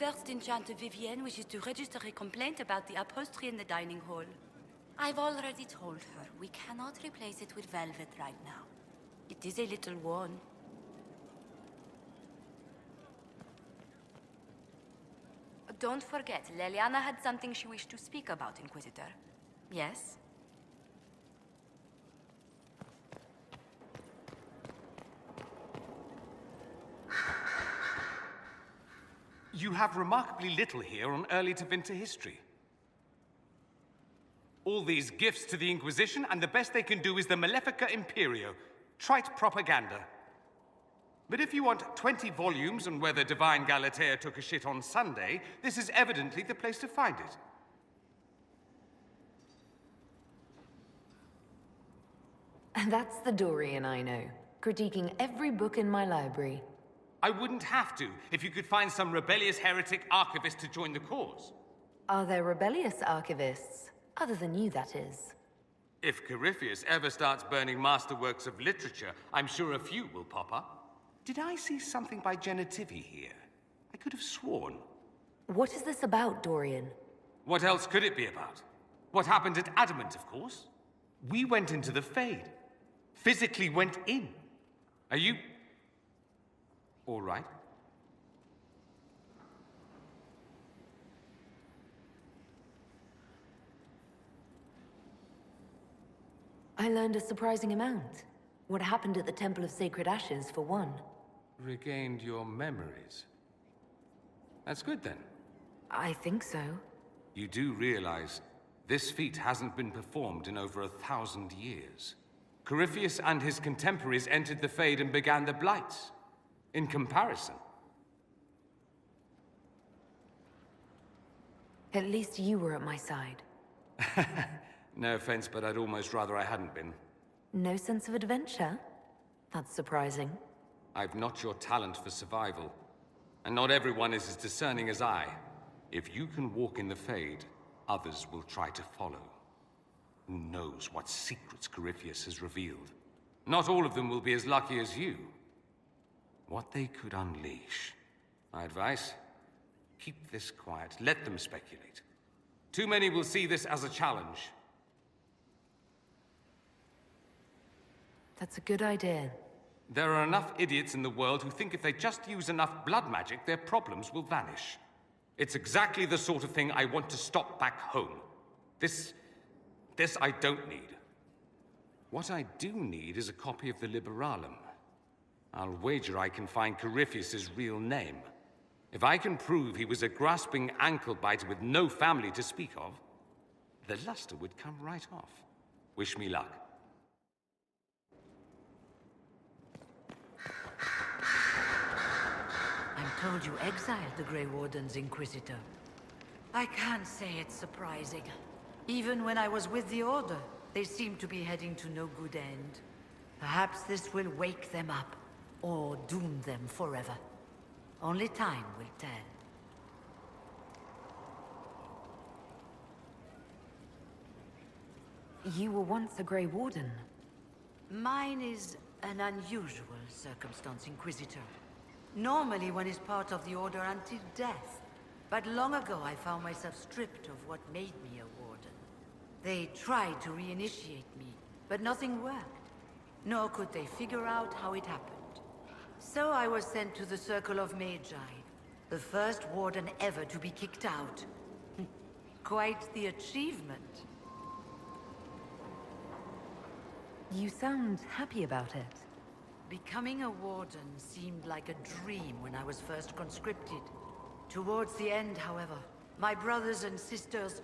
First Enchanter Vivienne wishes to register a complaint about the upholstery in the dining hall. I've already told her we cannot replace it with velvet right now. It is a little worn. Don't forget, Leliana had something she wished to speak about, Inquisitor. Yes? You have remarkably little here on early to winter history. All these gifts to the Inquisition, and the best they can do is the Malefica Imperio. Trite propaganda. But if you want 20 volumes on whether Divine Galatea took a shit on Sunday, this is evidently the place to find it. And that's the Dorian I know, critiquing every book in my library. I wouldn't have to, if you could find some rebellious heretic archivist to join the cause. Are there rebellious archivists? Other than you, that is. If Corypheus ever starts burning masterworks of literature, I'm sure a few will pop up. Did I see something by Genitive here? I could have sworn. What is this about, Dorian? What else could it be about? What happened at Adamant, of course. We went into the Fade. Physically went in. Are you... all right? I learned a surprising amount. What happened at the Temple of Sacred Ashes, for one. Regained your memories. That's good, then. I think so. You do realize this feat hasn't been performed in over 1,000 years. Corypheus and his contemporaries entered the Fade and began the Blights. In comparison. At least you were at my side. No offense, but I'd almost rather I hadn't been. No sense of adventure? That's surprising. I've not your talent for survival. And not everyone is as discerning as I. If you can walk in the Fade, others will try to follow. Who knows what secrets Corypheus has revealed? Not all of them will be as lucky as you. What they could unleash. My advice? Keep this quiet. Let them speculate. Too many will see this as a challenge. That's a good idea. There are enough idiots in the world who think if they just use enough blood magic, their problems will vanish. It's exactly the sort of thing I want to stop back home. This I don't need. What I do need is a copy of the Liberalum. I'll wager I can find Corypheus's real name. If I can prove he was a grasping ankle-biter with no family to speak of, the luster would come right off. Wish me luck. I'm told you exiled the Grey Warden's Inquisitor. I can't say it's surprising. Even when I was with the Order, they seemed to be heading to no good end. Perhaps this will wake them up. Or doom them forever. Only time will tell. You were once a Grey Warden. Mine is an unusual circumstance, Inquisitor. Normally one is part of the Order until death. But long ago I found myself stripped of what made me a Warden. They tried to reinitiate me, but nothing worked. Nor could they figure out how it happened. So I was sent to the Circle of Magi, the first Warden ever to be kicked out. Quite the achievement. You sound happy about it. Becoming a Warden seemed like a dream when I was first conscripted. Towards the end, however, my brothers and sisters,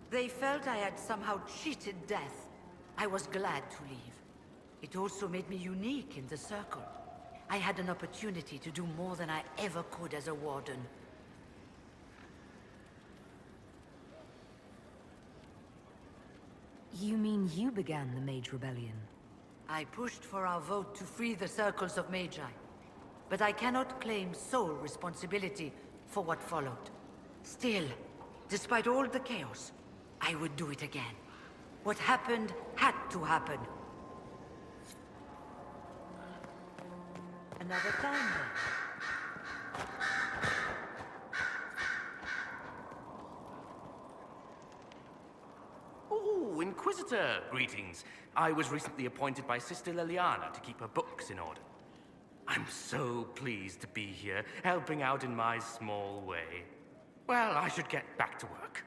they felt I had somehow cheated death. I was glad to leave. It also made me unique in the Circle. I had an opportunity to do more than I ever could as a Warden. You mean you began the Mage Rebellion? I pushed for our vote to free the Circles of Magi. But I cannot claim sole responsibility for what followed. Still, despite all the chaos, I would do it again. What happened had to happen. Another time then. Inquisitor, greetings. I was recently appointed by Sister Leliana to keep her books in order. I'm so pleased to be here, helping out in my small way. Well, I should get back to work.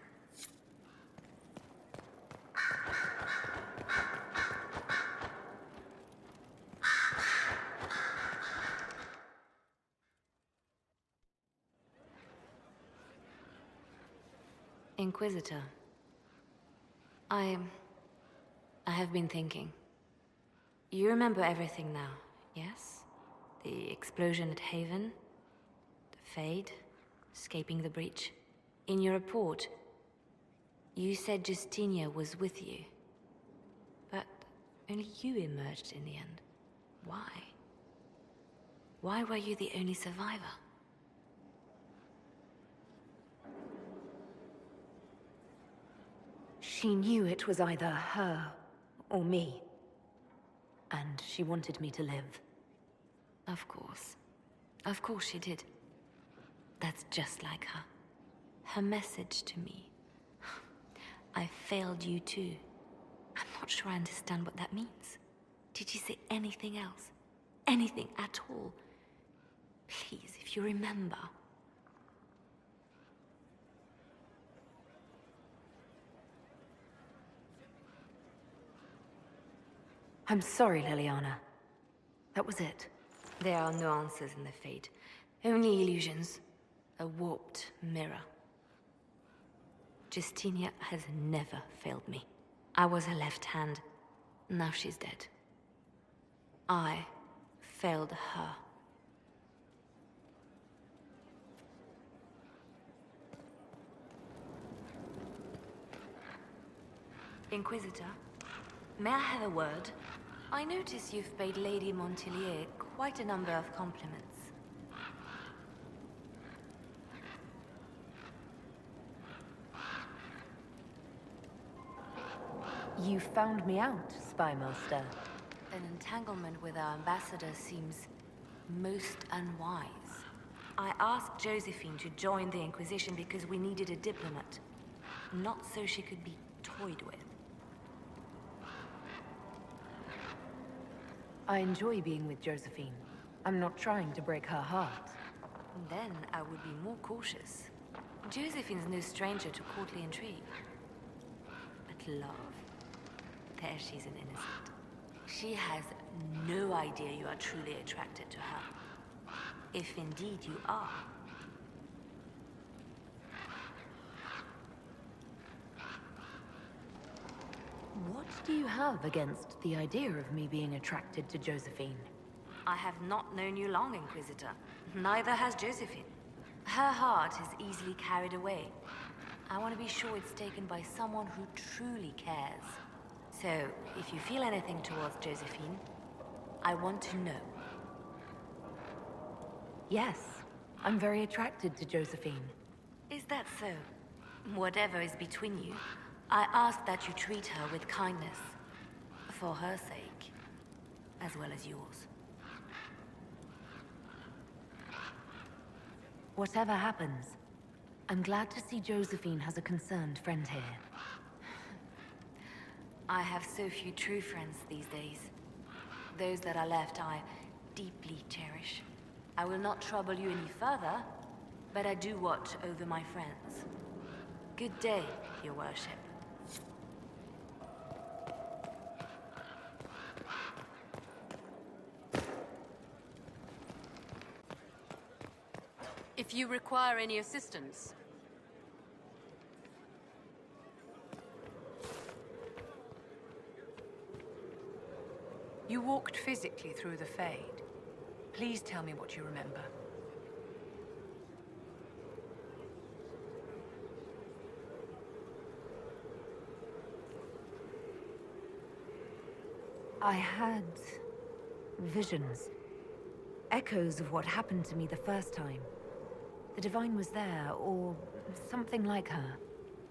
Inquisitor. I have been thinking. You remember everything now, yes? The explosion at Haven, the Fade, escaping the breach. In your report, you said Justinia was with you. But only you emerged in the end. Why? Why were you the only survivor? She knew it was either her or me. And she wanted me to live. Of course. Of course she did. That's just like her. Her message to me. I failed you too. I'm not sure I understand what that means. Did she say anything else? Anything at all? Please, if you remember. I'm sorry, Leliana. That was it. There are no answers in the Fate. Only illusions. A warped mirror. Justinia has never failed me. I was her left hand. Now she's dead. I failed her. Inquisitor, may I have a word? I notice you've paid Lady Montelier quite a number of compliments. You found me out, Spy Master. An entanglement with our ambassador seems most unwise. I asked Josephine to join the Inquisition because we needed a diplomat, not so she could be toyed with. I enjoy being with Josephine. I'm not trying to break her heart. Then I would be more cautious. Josephine's no stranger to courtly intrigue. But love, there she's an innocent. She has no idea you are truly attracted to her. If indeed you are. What do you have against the idea of me being attracted to Josephine? I have not known you long, Inquisitor. Neither has Josephine. Her heart is easily carried away. I want to be sure it's taken by someone who truly cares. So, if you feel anything towards Josephine, I want to know. Yes, I'm very attracted to Josephine. Is that so? Whatever is between you, I ask that you treat her with kindness. For her sake, as well as yours. Whatever happens, I'm glad to see Josephine has a concerned friend here. I have so few true friends these days. Those that are left I deeply cherish. I will not trouble you any further, but I do watch over my friends. Good day, Your Worship. If you require any assistance. You walked physically through the Fade. Please tell me what you remember. I had visions. Echoes of what happened to me the first time. The Divine was there, or something like her.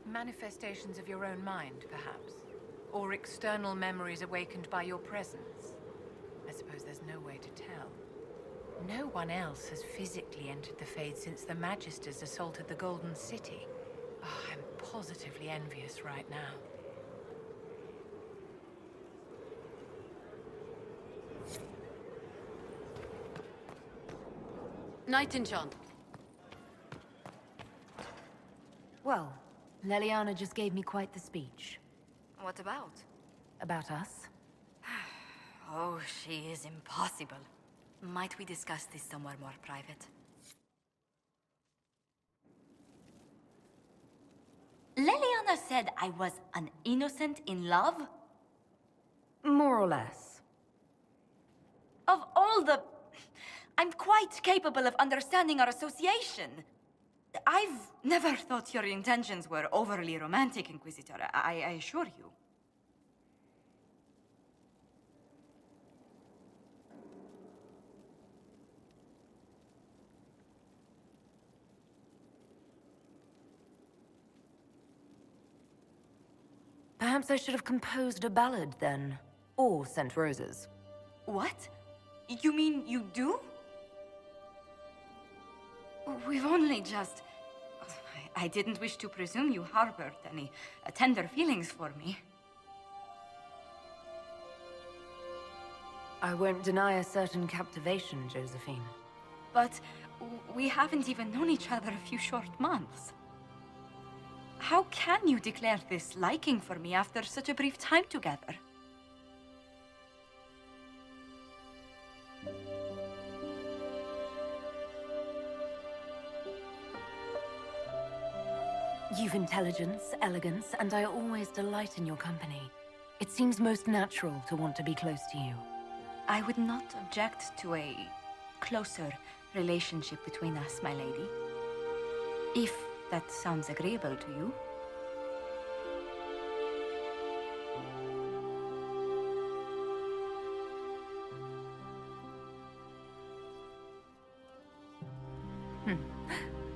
Manifestations of your own mind, perhaps? Or external memories awakened by your presence? I suppose there's no way to tell. No one else has physically entered the Fade since the Magisters assaulted the Golden City. Oh, I'm positively envious right now. Night enchant. Well, Leliana just gave me quite the speech. What about? About us. Oh, she is impossible. Might we discuss this somewhere more private? Leliana said I was an innocent in love? More or less. Of all the... I'm quite capable of understanding our association. I've never thought your intentions were overly romantic, Inquisitor. I assure you. Perhaps I should have composed a ballad then. Or sent roses. What? You mean you do? We've only just... I didn't wish to presume you harbored any tender feelings for me. I won't deny a certain captivation, Josephine. But we haven't even known each other a few short months. How can you declare this liking for me after such a brief time together? You've intelligence, elegance, and I always delight in your company. It seems most natural to want to be close to you. I would not object to a closer relationship between us, my lady. If that sounds agreeable to you.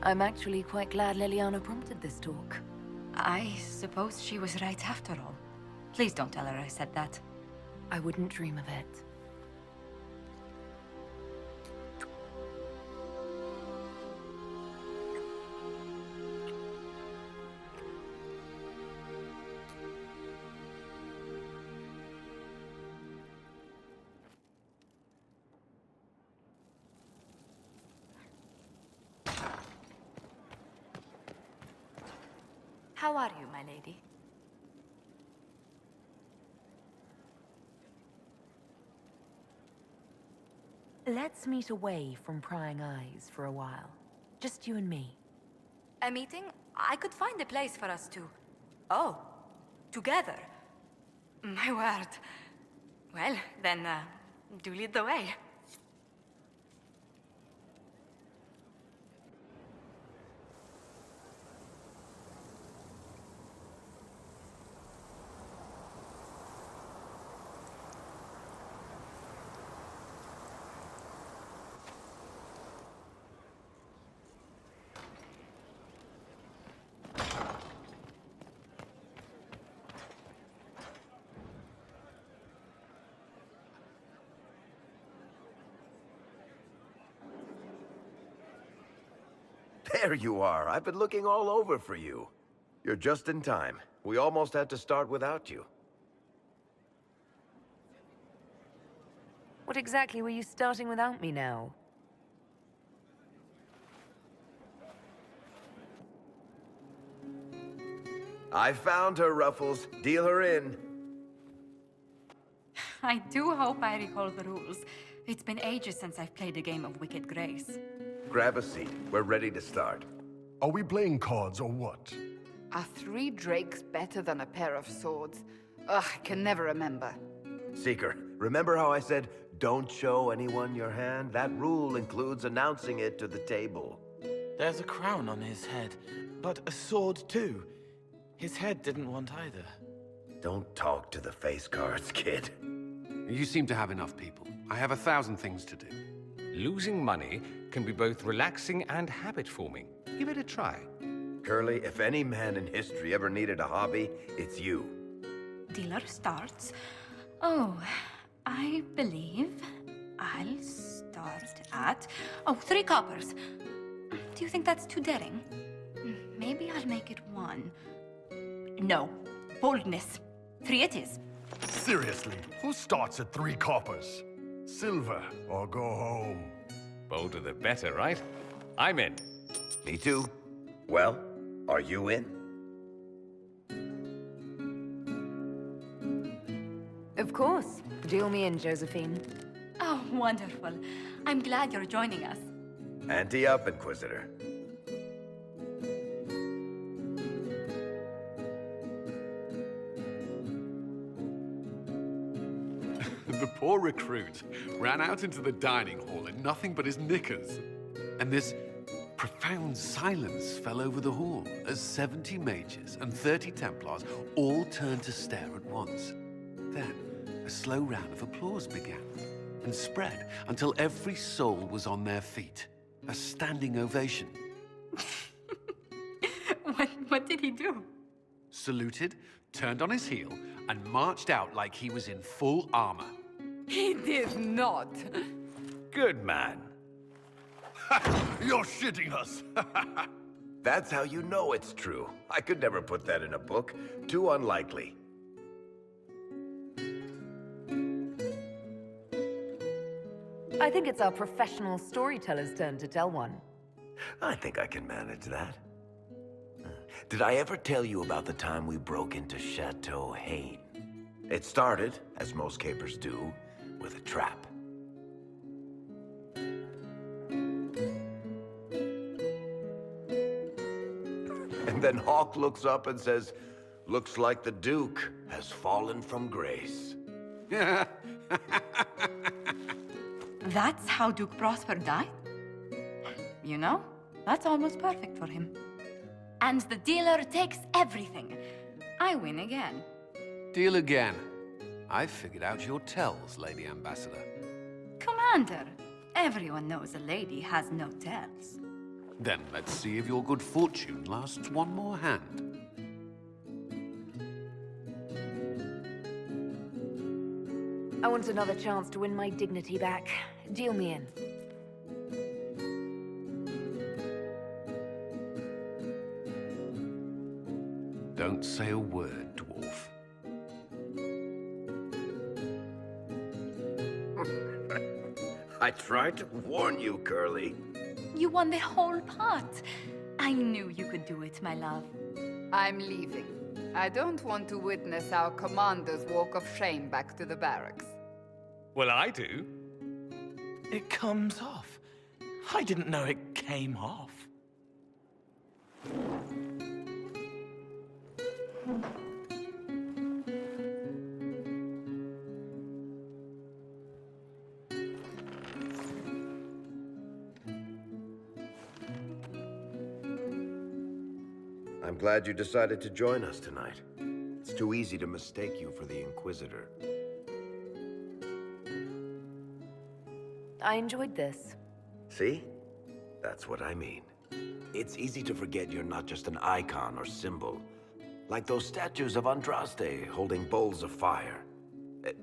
I'm actually quite glad Leliana prompted this talk. I suppose she was right after all. Please don't tell her I said that. I wouldn't dream of it. How are you, my lady? Let's meet away from prying eyes for a while. Just you and me. A meeting? I could find a place for us to... Oh, together. My word. Well, then, do lead the way. There you are. I've been looking all over for you. You're just in time. We almost had to start without you. What exactly were you starting without me now? I found her, Ruffles. Deal her in. I do hope I recall the rules. It's been ages since I've played a game of Wicked Grace. Grab a seat. We're ready to start. Are we playing cards or what? Are 3 drakes better than a pair of swords? Ugh, I can never remember. Seeker, remember how I said, don't show anyone your hand? That rule includes announcing it to the table. There's a crown on his head, but a sword too. His head didn't want either. Don't talk to the face cards, kid. You seem to have enough people. I have 1,000 things to do. Losing money can be both relaxing and habit-forming. Give it a try. Curly, if any man in history ever needed a hobby, it's you. Dealer starts. Oh, I believe I'll start at... Oh, 3 coppers. Do you think that's too daring? Maybe I'll make it 1. No. Boldness. 3 it is. Seriously, who starts at 3 coppers? Silver or go home? Bolder the better, right? I'm in. Me too. Well, are you in? Of course. Deal me in, Josephine. Oh, wonderful. I'm glad you're joining us. Ante up, Inquisitor. The poor recruit ran out into the dining hall in nothing but his knickers. And this profound silence fell over the hall as 70 mages and 30 Templars all turned to stare at once. Then, a slow round of applause began and spread until every soul was on their feet. A standing ovation. What did he do? Saluted, turned on his heel, and marched out like he was in full armor. He did not. Good man. You're shitting us. That's how you know it's true. I could never put that in a book. Too unlikely. I think it's our professional storyteller's turn to tell one. I think I can manage that. Did I ever tell you about the time we broke into Chateau Hain? It started, as most capers do, with a trap. And then Hawk looks up and says, "Looks like the Duke has fallen from grace." That's how Duke Prosper died? You know, that's almost perfect for him. And the dealer takes everything. I win again. Deal again. I've figured out your tells, Lady Ambassador. Commander, everyone knows a lady has no tells. Then let's see if your good fortune lasts one more hand. I want another chance to win my dignity back. Deal me in. Don't say a word, dwarf. I tried to warn you, Curly. You won the whole pot. I knew you could do it, my love. I'm leaving. I don't want to witness our commander's walk of shame back to the barracks. Well, I do. It comes off. I didn't know it came off. I'm glad you decided to join us tonight. It's too easy to mistake you for the Inquisitor. I enjoyed this. See? That's what I mean. It's easy to forget you're not just an icon or symbol. Like those statues of Andraste holding bowls of fire.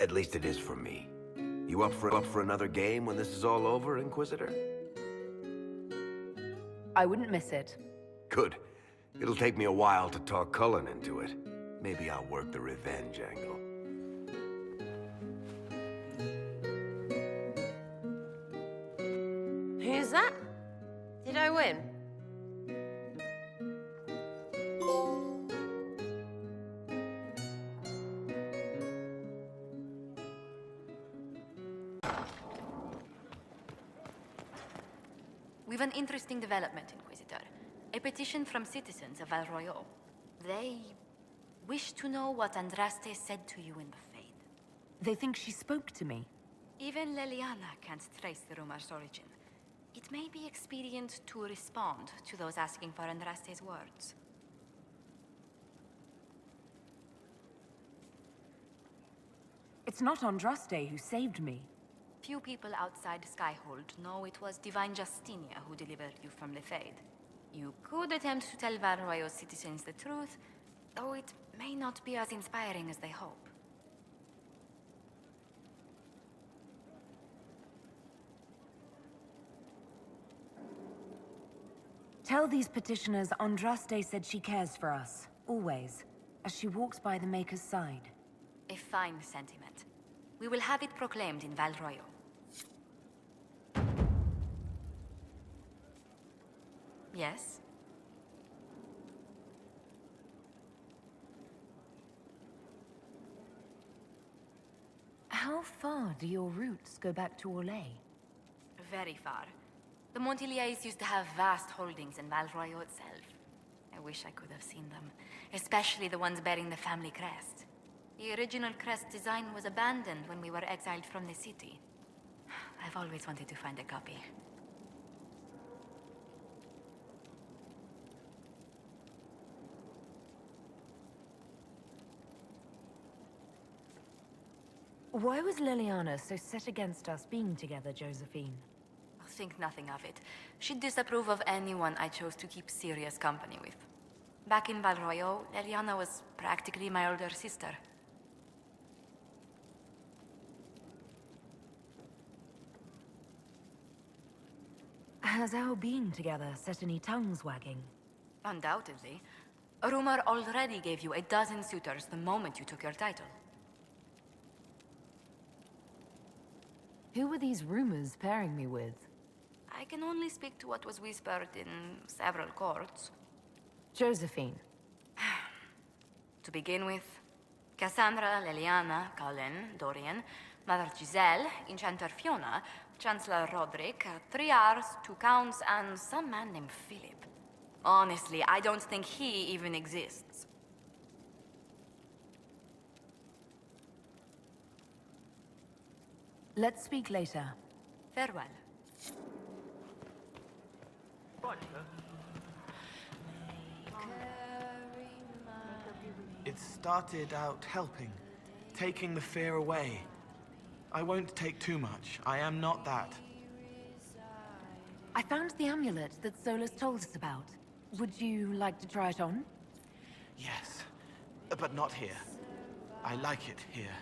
At least it is for me. You up for another game when this is all over, Inquisitor? I wouldn't miss it. Good. It'll take me a while to talk Cullen into it. Maybe I'll work the revenge angle. Who's that? Did I win? We've an interesting development, Inquisitor. A petition from citizens of Val Royal. They wish to know what Andraste said to you in the Fade. They think she spoke to me. Even Leliana can't trace the rumor's origin. It may be expedient to respond to those asking for Andraste's words. It's not Andraste who saved me. Few people outside Skyhold know it was Divine Justinia who delivered you from the Fade. You could attempt to tell Val Royal citizens the truth, though it may not be as inspiring as they hope. Tell these petitioners Andraste said she cares for us, always, as she walks by the Maker's side. A fine sentiment. We will have it proclaimed in Val Royal. Yes? How far do your roots go back to Olay? Very far. The Montiliers used to have vast holdings in Val Royaux itself. I wish I could have seen them, especially the ones bearing the family crest. The original crest design was abandoned when we were exiled from the city. I've always wanted to find a copy. Why was Leliana so set against us being together, Josephine? Think nothing of it. She'd disapprove of anyone I chose to keep serious company with. Back in Val Royaux, Leliana was practically my older sister. Has our being together set any tongues wagging? Undoubtedly. A rumor already gave you a dozen suitors the moment you took your title. Who were these rumors pairing me with? I can only speak to what was whispered in several courts. Josephine. To begin with, Cassandra, Leliana, Cullen, Dorian, Mother Giselle, Enchanter Fiona, Chancellor Roderick, 3 Rs, 2 Counts, and some man named Philip. Honestly, I don't think he even exists. Let's speak later. Farewell. It started out helping, taking the fear away. I won't take too much. I am not that. I found the amulet that Solus told us about. Would you like to try it on? Yes, but not here. I like it here.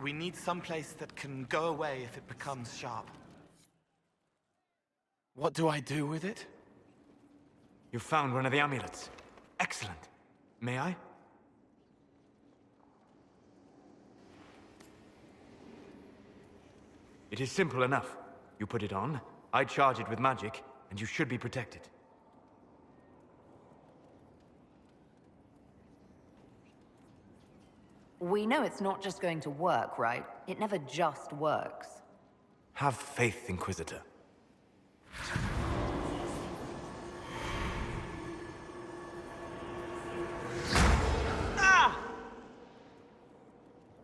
We need someplace that can go away if it becomes sharp. What do I do with it? You found one of the amulets. Excellent. May I? It is simple enough. You put it on, I charge it with magic, and you should be protected. We know it's not just going to work, right? It never just works. Have faith, Inquisitor.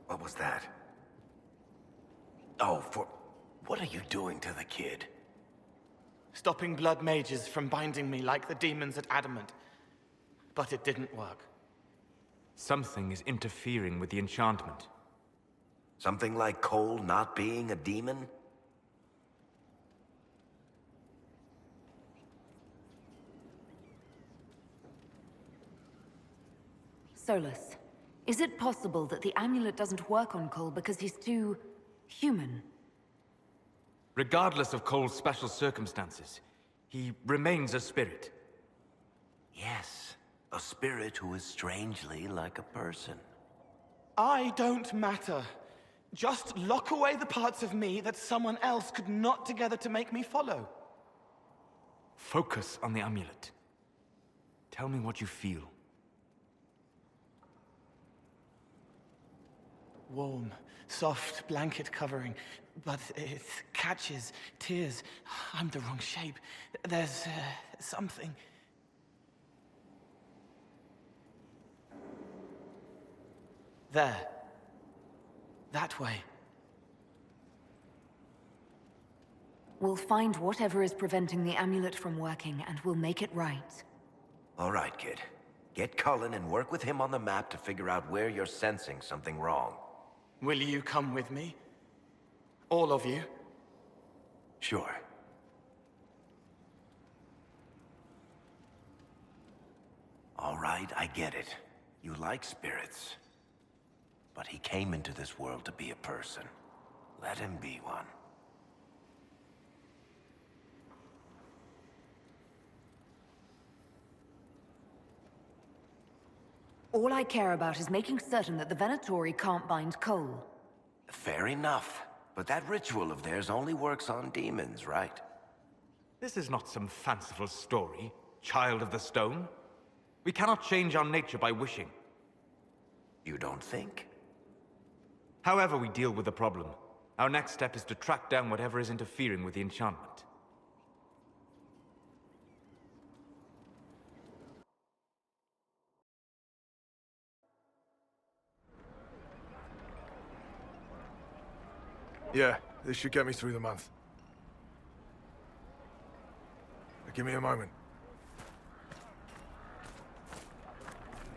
What was that? Oh, what are you doing to the kid? Stopping blood mages from binding me like the demons at Adamant. But it didn't work. Something is interfering with the enchantment. Something like Cole not being a demon? Solus, is it possible that the amulet doesn't work on Cole because he's too human? Regardless of Cole's special circumstances, he remains a spirit. Yes, a spirit who is strangely like a person. I don't matter. Just lock away the parts of me that someone else could knot together to make me follow. Focus on the amulet. Tell me what you feel. Warm, soft blanket covering, but it catches tears. I'm the wrong shape. There's something. There. That way. We'll find whatever is preventing the amulet from working, and we'll make it right. All right, kid. Get Cullen and work with him on the map to figure out where you're sensing something wrong. Will you come with me? All of you? Sure. All right, I get it. You like spirits. But he came into this world to be a person. Let him be one. All I care about is making certain that the Venatori can't bind Cole. Fair enough. But that ritual of theirs only works on demons, right? This is not some fanciful story, child of the stone. We cannot change our nature by wishing. You don't think? However we deal with the problem, our next step is to track down whatever is interfering with the enchantment. Yeah, this should get me through the month. Give me a moment.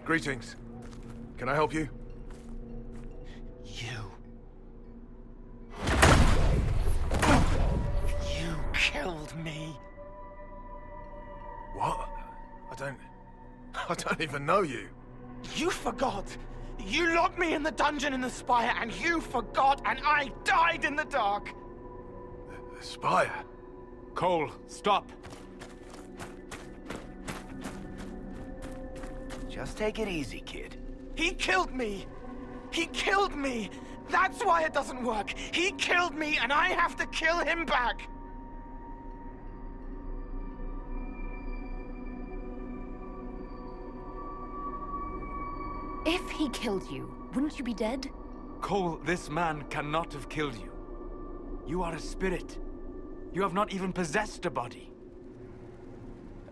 Greetings. Can I help you? You killed me. What? I don't even know you. You forgot. You locked me in the dungeon in the spire, and you forgot, and I died in the dark. The spire? Cole, stop. Just take it easy, kid. He killed me. He killed me. That's why it doesn't work. He killed me, and I have to kill him back. If he killed you, wouldn't you be dead? Cole, this man cannot have killed you. You are a spirit. You have not even possessed a body.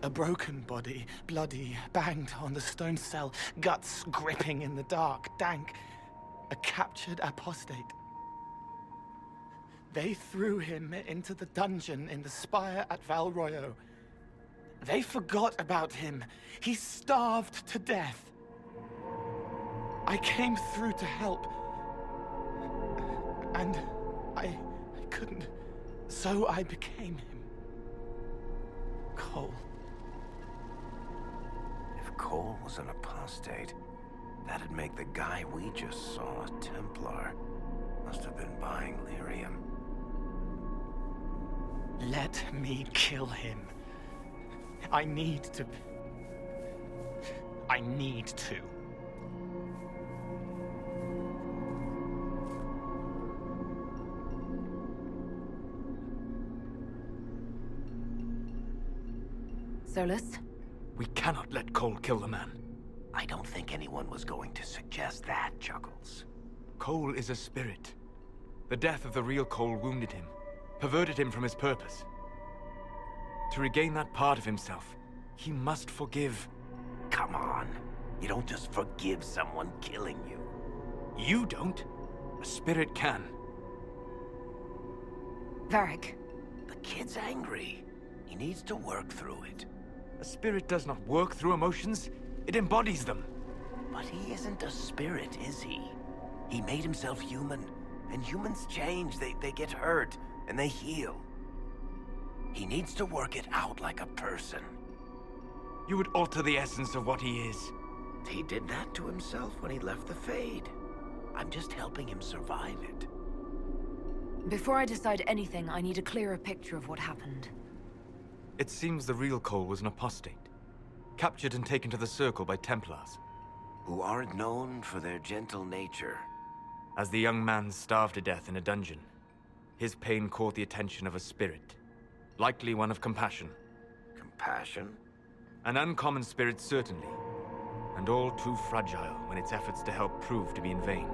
A broken body, bloody, banged on the stone cell, guts gripping in the dark, dank. A captured apostate. They threw him into the dungeon in the spire at Val Royo. They forgot about him. He starved to death. I came through to help. And I couldn't. So I became him. Cole. If Cole was an apostate, that'd make the guy we just saw a Templar. Must have been buying lyrium. Let me kill him. I need to. Solus? We cannot let Cole kill the man. I don't think anyone was going to suggest that, Chuckles. Cole is a spirit. The death of the real Cole wounded him, perverted him from his purpose. To regain that part of himself, he must forgive. Come on. You don't just forgive someone killing you. You don't. A spirit can. Varric. The kid's angry. He needs to work through it. A spirit does not work through emotions. It embodies them. But he isn't a spirit, is he? He made himself human. And humans change. They get hurt. And they heal. He needs to work it out like a person. You would alter the essence of what he is. He did that to himself when he left the Fade. I'm just helping him survive it. Before I decide anything, I need a clearer picture of what happened. It seems the real Cole was an apostate. Captured and taken to the Circle by Templars. Who aren't known for their gentle nature. As the young man starved to death in a dungeon, his pain caught the attention of a spirit. Likely one of compassion. Compassion? An uncommon spirit, certainly. And all too fragile when its efforts to help prove to be in vain.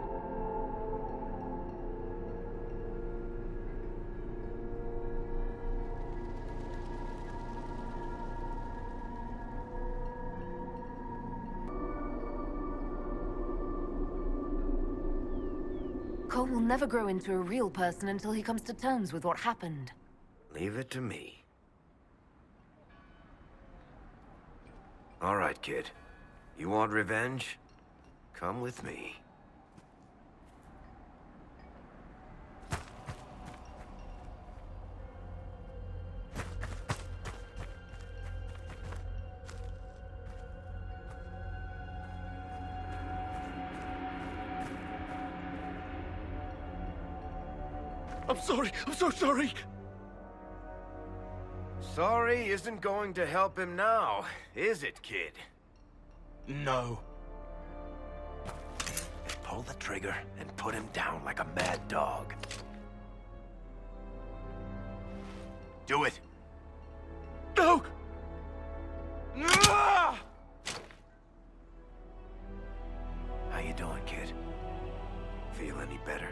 Cole will never grow into a real person until he comes to terms with what happened. Leave it to me. All right, kid. You want revenge? Come with me. I'm sorry. I'm so sorry. Sorry isn't going to help him now, is it, kid? No. Pull the trigger and put him down like a mad dog. Do it. No! How you doing, kid? Feel any better?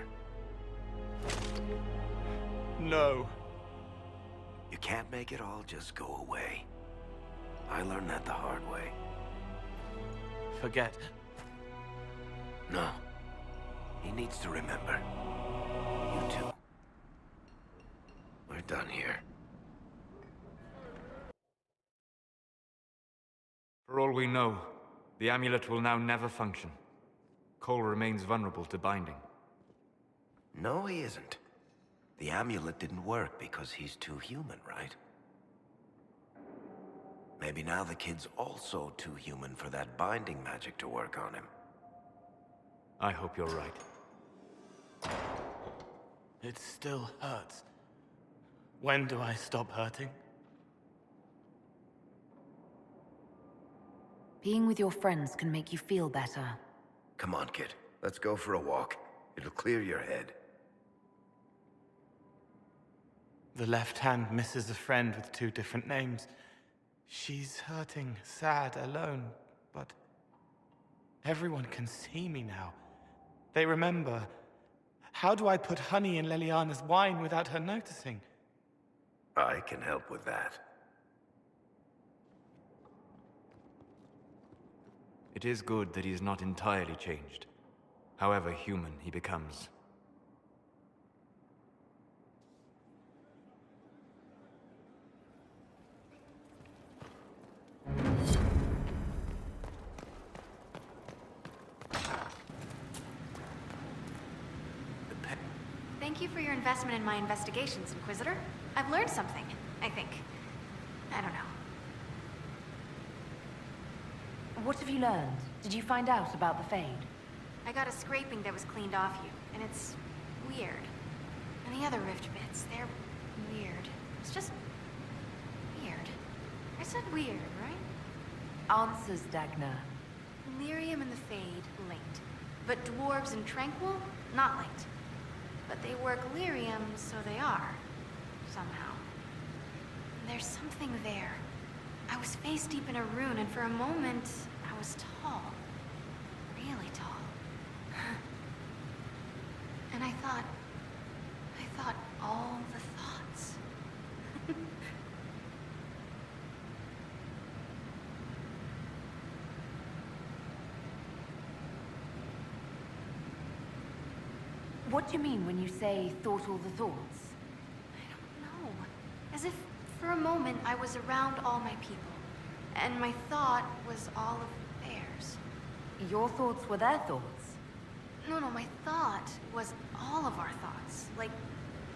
No. You can't make it all just go away. I learned that the hard way. Forget. No. He needs to remember. You too. We're done here. For all we know, the amulet will now never function. Cole remains vulnerable to binding. No, he isn't. The amulet didn't work because he's too human, right? Maybe now the kid's also too human for that binding magic to work on him. I hope you're right. It still hurts. When do I stop hurting? Being with your friends can make you feel better. Come on, kid. Let's go for a walk. It'll clear your head. The left hand misses a friend with 2 different names. She's hurting, sad, alone, but everyone can see me now. They remember. How do I put honey in Leliana's wine without her noticing? I can help with that. It is good that he is not entirely changed, however human he becomes. Thank you for your investment in my investigations, Inquisitor. I've learned something, I think. I don't know. What have you learned? Did you find out about the Fade? I got a scraping that was cleaned off you, and it's weird. And the other rift bits, they're weird. It's just weird. I said weird, right? Answers, Dagna. Lyrium and the Fade linked, but dwarves and Tranquil not linked. But they work lyrium, so they are. Somehow. There's something there. I was face deep in a rune, and for a moment, I was tall. Really tall. And I thought all the thoughts. What do you mean when you say thought all the thoughts? I don't know. As if for a moment I was around all my people. And my thought was all of theirs. Your thoughts were their thoughts? No, my thought was all of our thoughts. Like,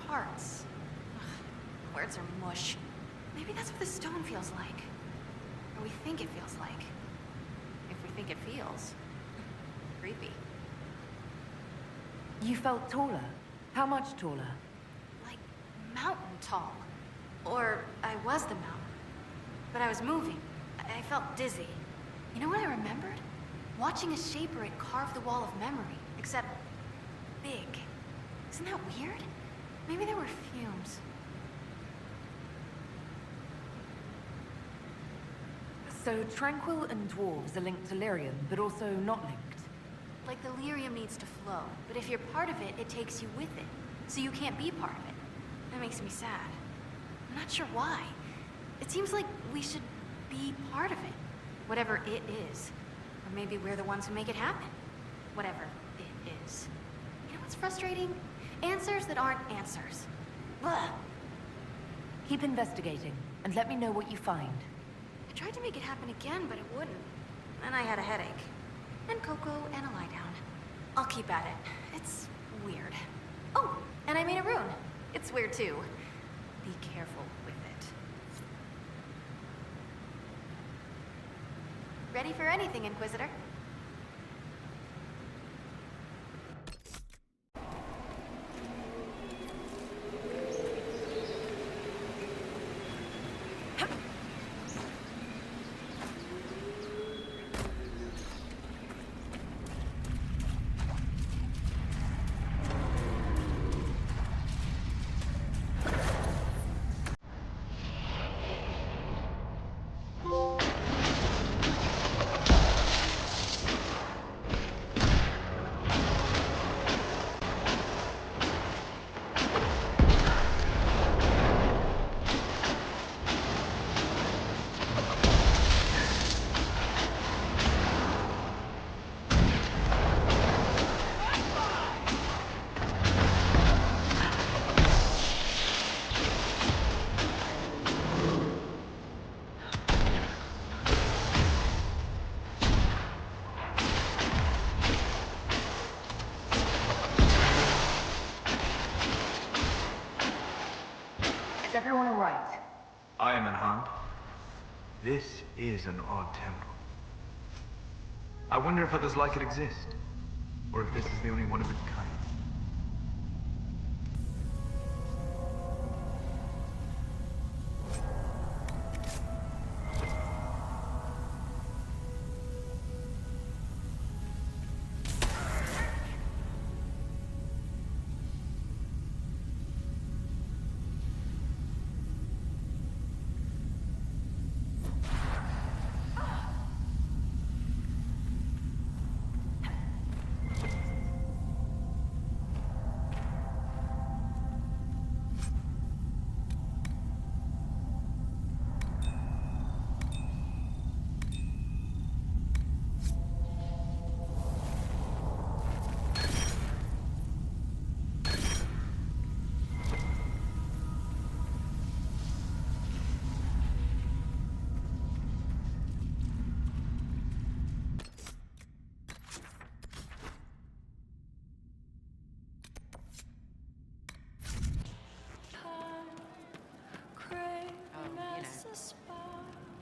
parts. Ugh, words are mush. Maybe that's what the stone feels like. Or we think it feels like. If we think it feels. Creepy. You felt taller? How much taller? Like, mountain tall. Or I was the mountain. But I was moving. I felt dizzy. You know what I remembered? Watching a shaper it carve the wall of memory. Except big. Isn't that weird? Maybe there were fumes. So Tranquil and dwarves are linked to lyrium, but also not linked. Like the lyrium needs to flow, but if you're part of it, it takes you with it. So you can't be part of it. That makes me sad. I'm not sure why. It seems like we should be part of it. Whatever it is. Or maybe we're the ones who make it happen. Whatever it is. You know what's frustrating? Answers that aren't answers. Blah. Keep investigating, and let me know what you find. I tried to make it happen again, but it wouldn't. And I had a headache. And cocoa and a lie down. I'll keep at it. It's weird. Oh, and I made a rune. It's weird too. Be careful with it. Ready for anything, Inquisitor? right. I am unharmed. This is an odd temple. I wonder if others like it exist, or if this is the only one of its kind.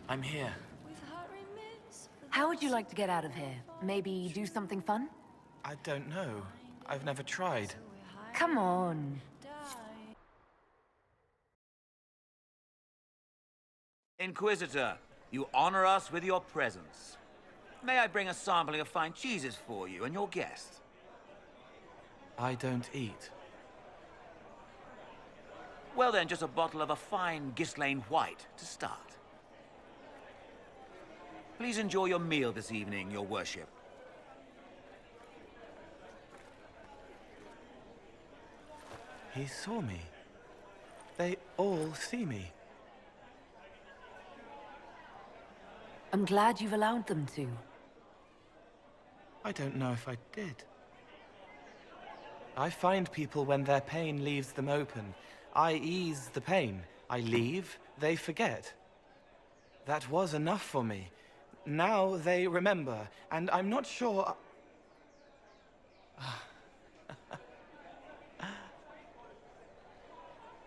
I'm here. How would you like to get out of here? Maybe do something fun? I don't know. I've never tried. Come on. Inquisitor, you honor us with your presence. May I bring a sampling of fine cheeses for you and your guest? I don't eat. Well then, just a bottle of a fine Ghislaine White to start. Please enjoy your meal this evening, your worship. He saw me. They all see me. I'm glad you've allowed them to. I don't know if I did. I find people when their pain leaves them open. I ease the pain. I leave, they forget. That was enough for me. Now they remember, and I'm not sure...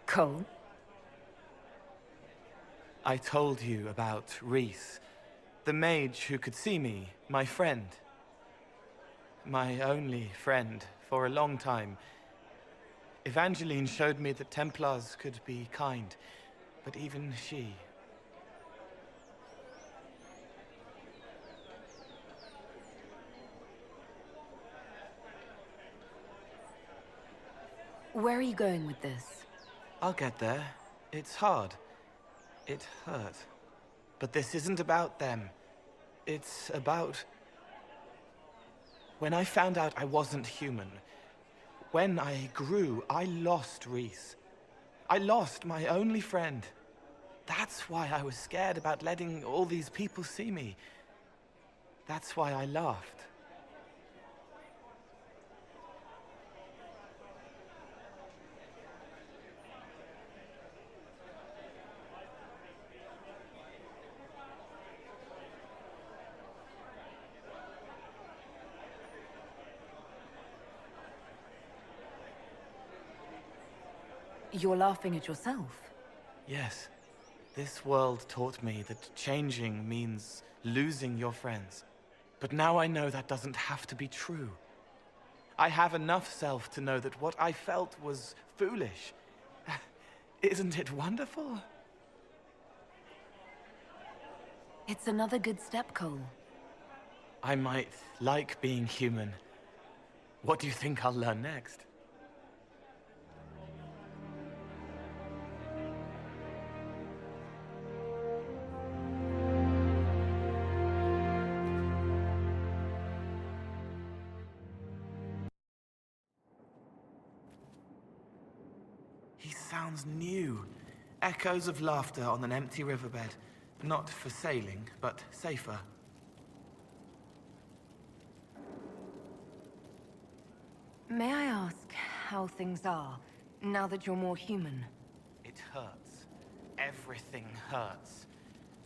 Cole? I told you about Reese, the mage who could see me, my friend. My only friend for a long time. Evangeline showed me that Templars could be kind, but even she... Where are you going with this? I'll get there. It's hard. It hurt. But this isn't about them. It's about... When I found out I wasn't human, when I grew, I lost Reese. I lost my only friend. That's why I was scared about letting all these people see me. That's why I laughed. You're laughing at yourself. Yes. This world taught me that changing means losing your friends. But now I know that doesn't have to be true. I have enough self to know that what I felt was foolish. Isn't it wonderful? It's another good step, Cole. I might like being human. What do you think I'll learn next? He sounds new. Echoes of laughter on an empty riverbed. Not for sailing, but safer. May I ask how things are, now that you're more human? It hurts. Everything hurts.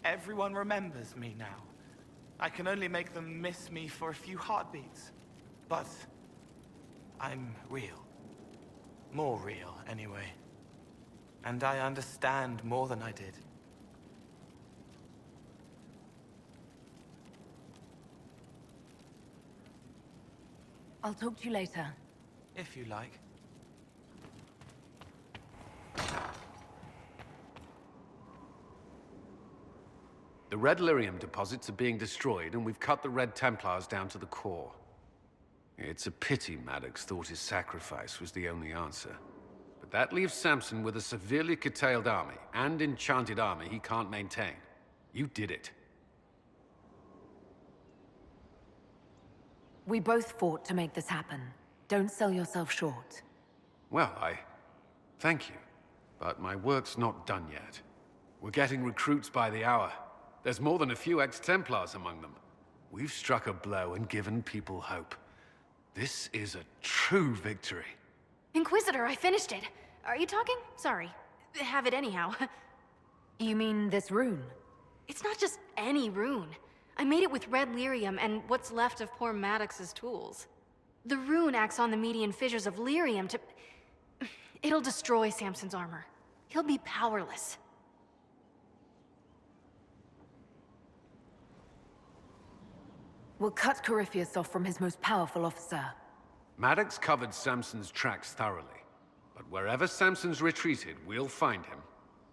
Everyone remembers me now. I can only make them miss me for a few heartbeats. But I'm real. More real, anyway. And I understand more than I did. I'll talk to you later. If you like. The Red Lyrium deposits are being destroyed, and we've cut the Red Templars down to the core. It's a pity Maddox thought his sacrifice was the only answer. But that leaves Samson with a severely curtailed army, and enchanted armor he can't maintain. You did it. We both fought to make this happen. Don't sell yourself short. Well, thank you. But my work's not done yet. We're getting recruits by the hour. There's more than a few ex-Templars among them. We've struck a blow and given people hope. This is a true victory. Inquisitor, I finished it. Are you talking? Sorry. Have it anyhow. You mean this rune? It's not just any rune. I made it with red lyrium and what's left of poor Maddox's tools. The rune acts on the median fissures of lyrium to... It'll destroy Samson's armor. He'll be powerless. We'll cut Corypheus off from his most powerful officer. Maddox covered Samson's tracks thoroughly. But wherever Samson's retreated, we'll find him.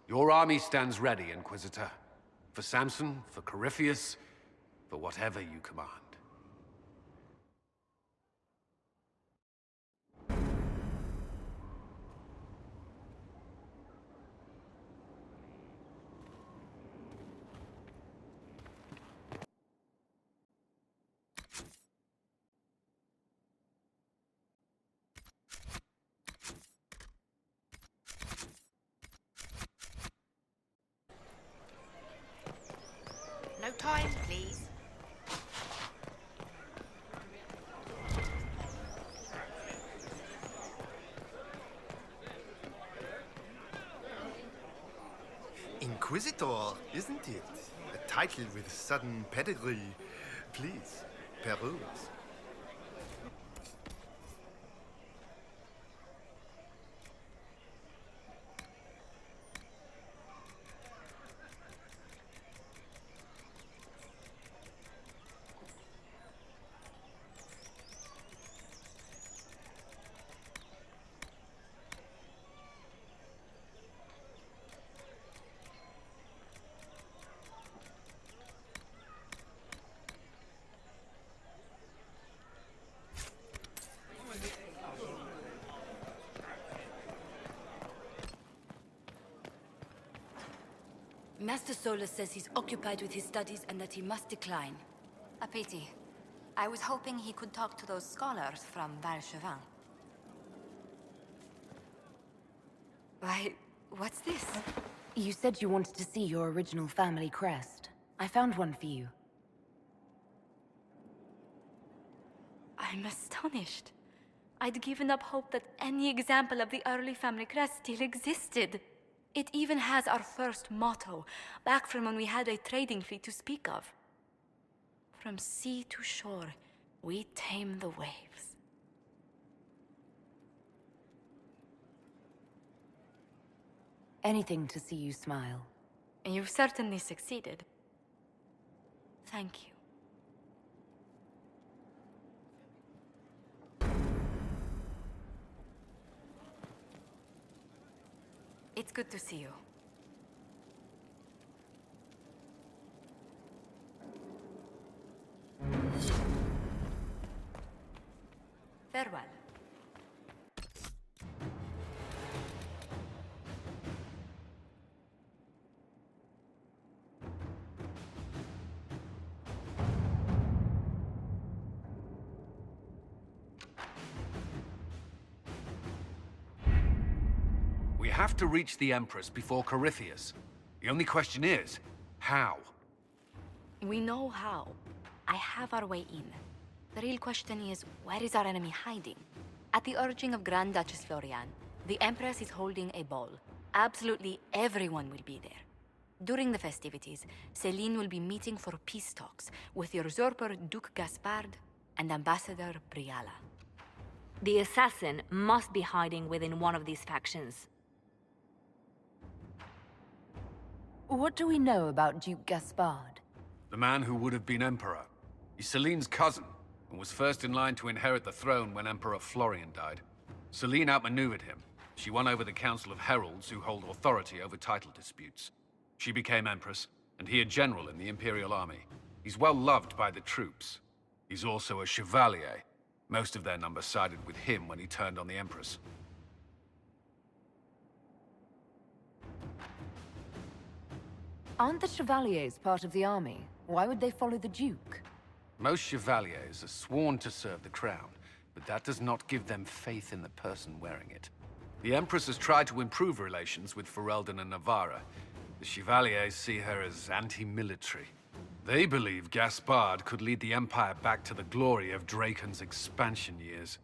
Your army stands ready, Inquisitor. For Samson, for Corypheus, for whatever you command. No time, please. Inquisitor, isn't it? A title with sudden pedigree. Please, peruse. Master Solus says he's occupied with his studies and that he must decline. A pity. I was hoping he could talk to those scholars from Valchevin. Why, what's this? You said you wanted to see your original family crest. I found one for you. I'm astonished. I'd given up hope that any example of the early family crest still existed. It even has our first motto, back from when we had a trading fleet to speak of. From sea to shore, we tame the waves. Anything to see you smile. You've certainly succeeded. Thank you. It's good to see you. Farewell. We have to reach the Empress before Corypheus. The only question is, how? We know how. I have our way in. The real question is, where is our enemy hiding? At the urging of Grand Duchess Florian, the Empress is holding a ball. Absolutely everyone will be there. During the festivities, Céline will be meeting for peace talks with the usurper Duke Gaspard and Ambassador Briala. The assassin must be hiding within one of these factions. What do we know about Duke Gaspard? The man who would have been Emperor. He's Celine's cousin, and was first in line to inherit the throne when Emperor Florian died. Celine outmaneuvered him. She won over the Council of Heralds, who hold authority over title disputes. She became Empress, and he a general in the Imperial Army. He's well loved by the troops. He's also a Chevalier. Most of their number sided with him when he turned on the Empress. Aren't the Chevaliers part of the army? Why would they follow the Duke? Most Chevaliers are sworn to serve the crown, but that does not give them faith in the person wearing it. The Empress has tried to improve relations with Ferelden and Navarra. The Chevaliers see her as anti-military. They believe Gaspard could lead the Empire back to the glory of Draken's expansion years.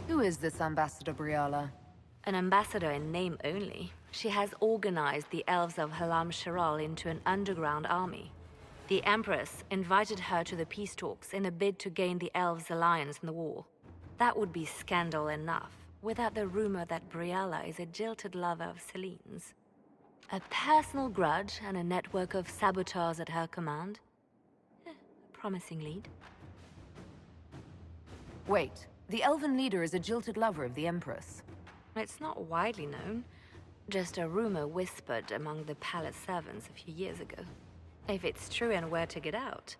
Who is this Ambassador Briala? An ambassador in name only. She has organized the elves of Halam Sharal into an underground army. The Empress invited her to the peace talks in a bid to gain the elves' alliance in the war. That would be scandal enough, without the rumor that Briala is a jilted lover of Celine's. A personal grudge and a network of saboteurs at her command. Promising lead. Wait, the elven leader is a jilted lover of the Empress. It's not widely known. Just a rumor whispered among the palace servants a few years ago. If it's true and were to get out,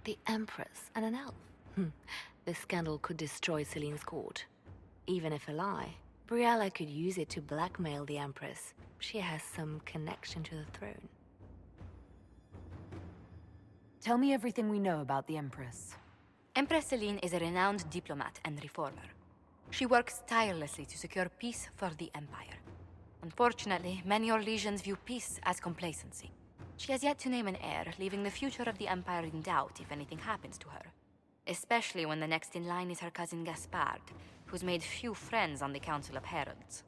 the Empress and an elf. The scandal could destroy Celine's court. Even if a lie, Briala could use it to blackmail the Empress. She has some connection to the throne. Tell me everything we know about the Empress. Empress Celine is a renowned diplomat and reformer. She works tirelessly to secure peace for the Empire. Unfortunately, many Orlesians view peace as complacency. She has yet to name an heir, leaving the future of the Empire in doubt if anything happens to her. Especially when the next in line is her cousin Gaspard, who's made few friends on the Council of Heralds.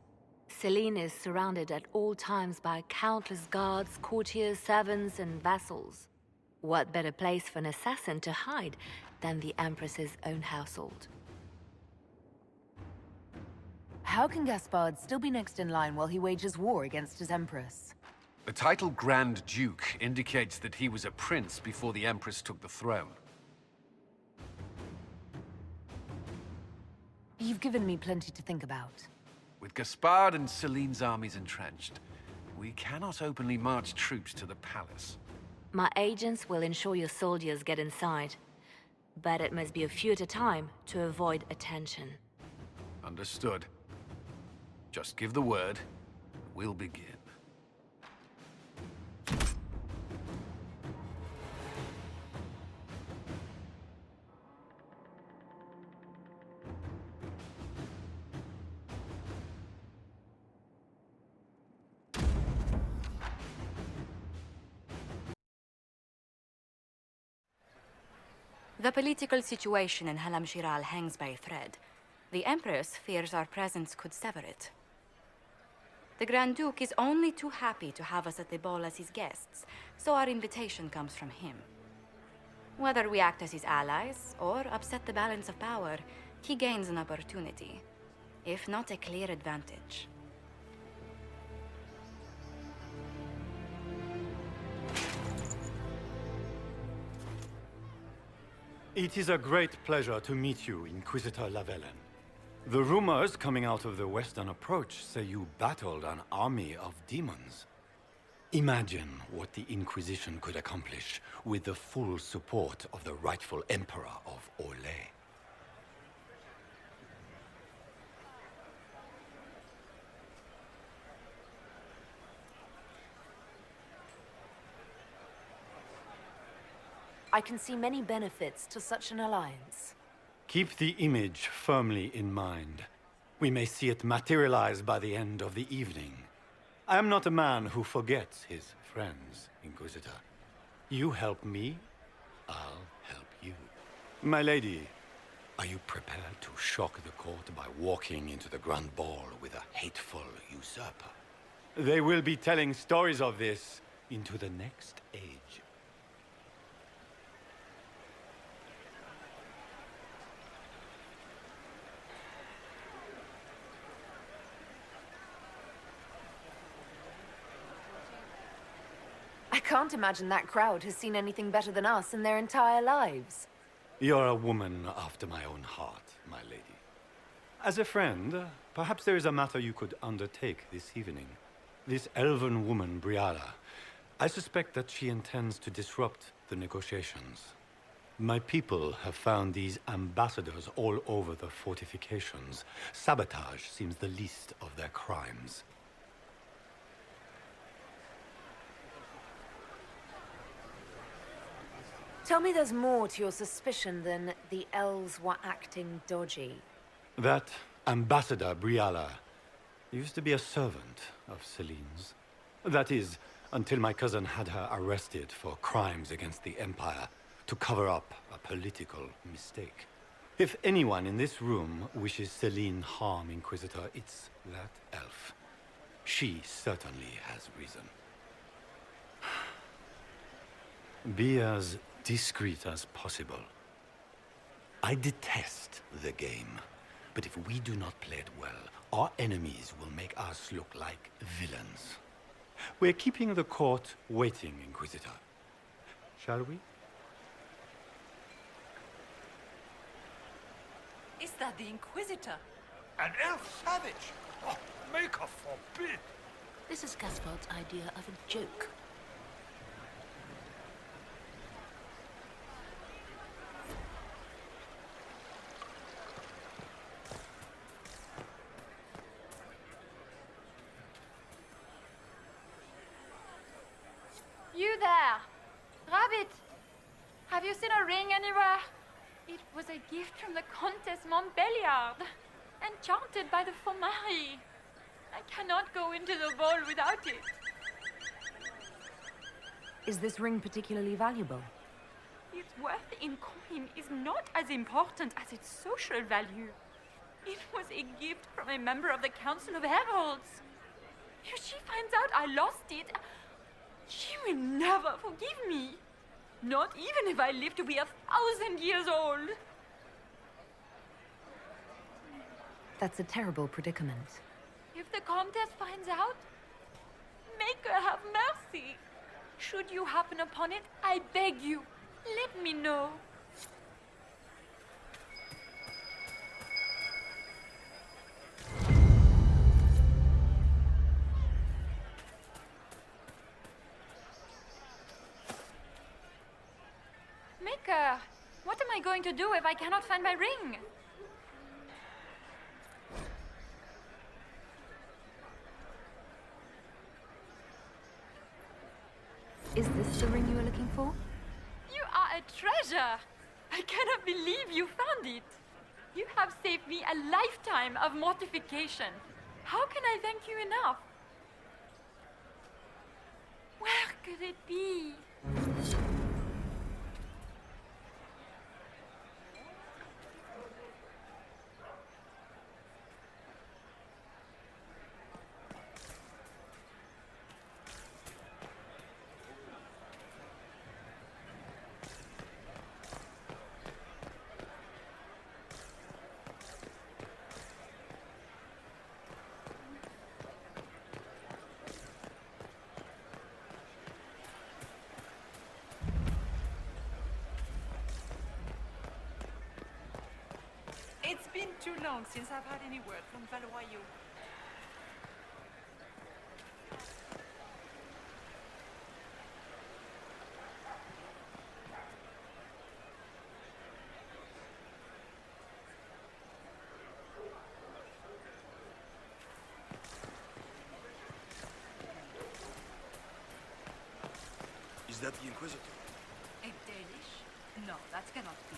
Celine is surrounded at all times by countless guards, courtiers, servants, and vassals. What better place for an assassin to hide than the Empress's own household? How can Gaspard still be next in line while he wages war against his Empress? The title Grand Duke indicates that he was a prince before the Empress took the throne. You've given me plenty to think about. With Gaspard and Celine's armies entrenched, we cannot openly march troops to the palace. My agents will ensure your soldiers get inside. But it must be a few at a time to avoid attention. Understood. Just give the word, we'll begin. The political situation in Halam Shiral hangs by a thread. The Empress fears our presence could sever it. The Grand Duke is only too happy to have us at the ball as his guests, so our invitation comes from him. Whether we act as his allies or upset the balance of power, he gains an opportunity, if not a clear advantage. It is a great pleasure to meet you, Inquisitor Lavellen. The rumors coming out of the Western Approach say you battled an army of demons. Imagine what the Inquisition could accomplish with the full support of the rightful Emperor of Olé. I can see many benefits to such an alliance. Keep the image firmly in mind. We may see it materialize by the end of the evening. I am not a man who forgets his friends, Inquisitor. You help me, I'll help you. My lady, are you prepared to shock the court by walking into the Grand Ball with a hateful usurper? They will be telling stories of this into the next age. can't imagine that crowd has seen anything better than us in their entire lives. You're a woman after my own heart, my lady. As a friend, perhaps there is a matter you could undertake this evening. This elven woman, Briala, I suspect that she intends to disrupt the negotiations. My people have found these ambassadors all over the fortifications. Sabotage seems the least of their crimes. Tell me there's more to your suspicion than the elves were acting dodgy. That ambassador, Briala, used to be a servant of Celine's. That is, until my cousin had her arrested for crimes against the Empire to cover up a political mistake. If anyone in this room wishes Celine harm, Inquisitor, it's that elf. She certainly has reason. Be as discreet as possible. I detest the game, but if we do not play it well, our enemies will make us look like villains. We're keeping the court waiting, Inquisitor. Shall we? Is that the Inquisitor? An elf savage? Oh, Maker forbid! This is Gaspard's idea of a joke. You there! Rabbit! Have you seen a ring anywhere? It was a gift from the Countess Montbelliard, enchanted by the Fomari. I cannot go into the ball without it. Is this ring particularly valuable? Its worth in coin is not as important as its social value. It was a gift from a member of the Council of Heralds. If she finds out I lost it, she will never forgive me. Not even if I live to be 1,000 years old. That's a terrible predicament. If the Comtesse finds out, make her have mercy. Should you happen upon it, I beg you, let me know. Maker, what am I going to do if I cannot find my ring? Is this the ring you were looking for? You are a treasure! I cannot believe you found it. You have saved me a lifetime of mortification. How can I thank you enough? Where could it be? It's been too long since I've had any word from Valois. Is that the Inquisitor? A Danish? No, that cannot be.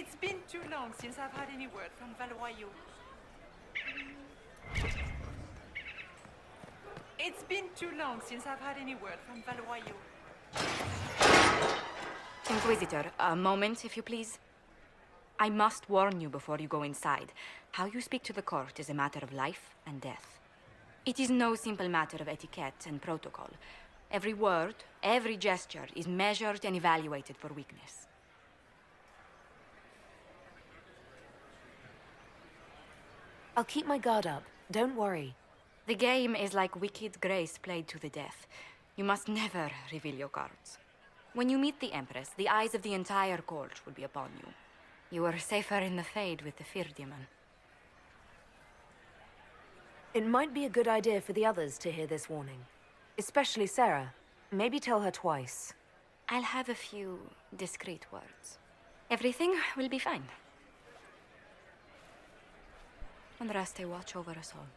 It's been too long since I've had any word from Valois. It's been too long since I've had any word from Valois. Inquisitor, a moment, if you please. I must warn you before you go inside. How you speak to the court is a matter of life and death. It is no simple matter of etiquette and protocol. Every word, every gesture is measured and evaluated for weakness. I'll keep my guard up. Don't worry. The game is like Wicked Grace played to the death. You must never reveal your cards. When you meet the Empress, the eyes of the entire court will be upon you. You are safer in the Fade with the Fear Demon. It might be a good idea for the others to hear this warning. Especially Sarah. Maybe tell her twice. I'll have a few discreet words. Everything will be fine. Andraste, watch over us all.